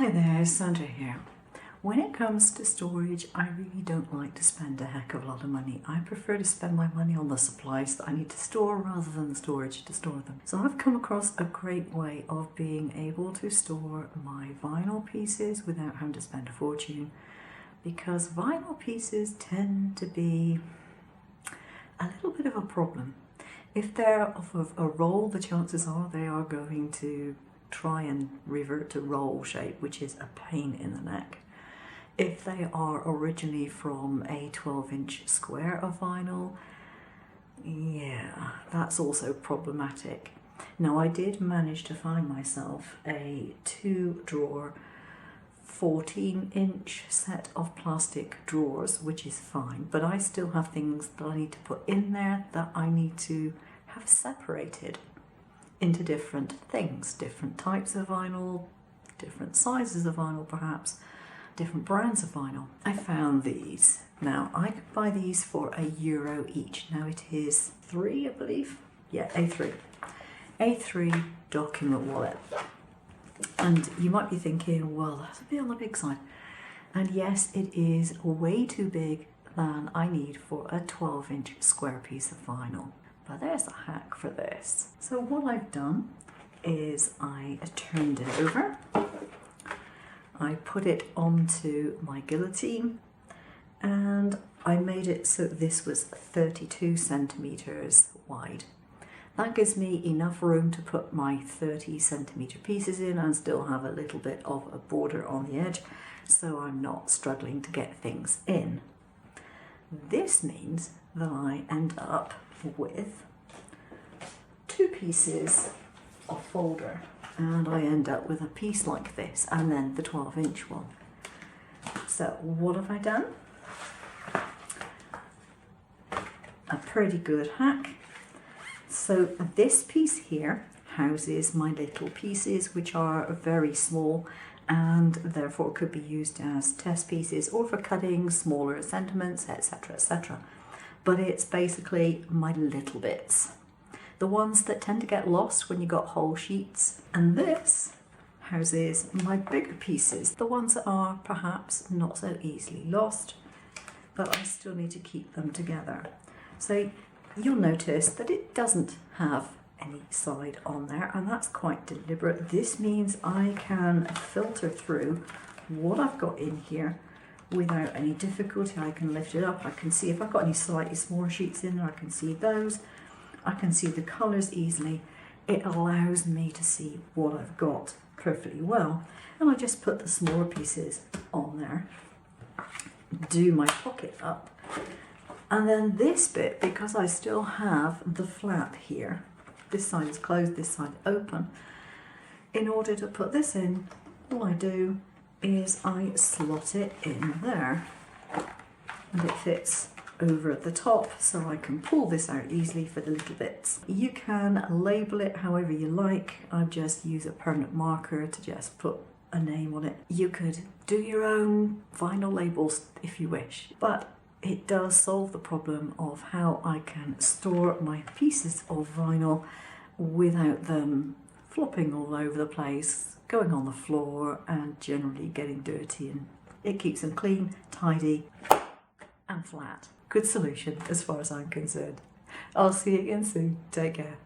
Hi there, Sandra here. When it comes to storage, I really don't like to spend a heck of a lot of money. I prefer to spend my money on the supplies that I need to store rather than the storage to store them. So I've come across a great way of being able to store my vinyl pieces without having to spend a fortune, because vinyl pieces tend to be a little bit of a problem. If they're of a roll, the chances are they are going to try and revert to roll shape, which is a pain in the neck. If they are originally from a 12-inch square of vinyl, yeah, that's also problematic. Now, I did manage to find myself a 2-drawer 14-inch set of plastic drawers, which is fine, but I still have things that I need to put in there that I need to have separated into different things, different types of vinyl, different sizes of vinyl perhaps, different brands of vinyl. I found these. Now, I could buy these for €1 each. Now it is 3, I believe. Yeah, A3. A3 document wallet. And you might be thinking, well, that's a bit on the big side. And yes, it is way too big than I need for a 12-inch square piece of vinyl. But there's a hack for this. So what I've done is I turned it over. I put it onto my guillotine and I made it so this was 32 centimeters wide. That gives me enough room to put my 30 centimeter pieces in and still have a little bit of a border on the edge, so I'm not struggling to get things in. This means that I end up with 2 pieces of folder, and I end up with a piece like this and then the 12-inch one. So what have I done? A pretty good hack. So this piece here houses my little pieces, which are very small and therefore could be used as test pieces or for cutting smaller sentiments, etc, etc. But it's basically my little bits, the ones that tend to get lost when you got whole sheets. And this houses my bigger pieces, the ones that are perhaps not so easily lost, but I still need to keep them together. So you'll notice that it doesn't have any side on there, and that's quite deliberate. This means I can filter through what I've got in here without any difficulty. I can lift it up, I can see if I've got any slightly smaller sheets in there, I can see those, I can see the colours easily. It allows me to see what I've got perfectly well, and I just put the smaller pieces on there, do my pocket up, and then this bit, because I still have the flap here, this side is closed, this side open, in order to put this in, all I do is I slot it in there, and it fits over at the top, so I can pull this out easily for the little bits. You can label it however you like. I just use a permanent marker to just put a name on it. You could do your own vinyl labels if you wish, but it does solve the problem of how I can store my pieces of vinyl without them flopping all over the place, going on the floor and generally getting dirty, and it keeps them clean, tidy and flat. Good solution as far as I'm concerned. I'll see you again soon. Take care.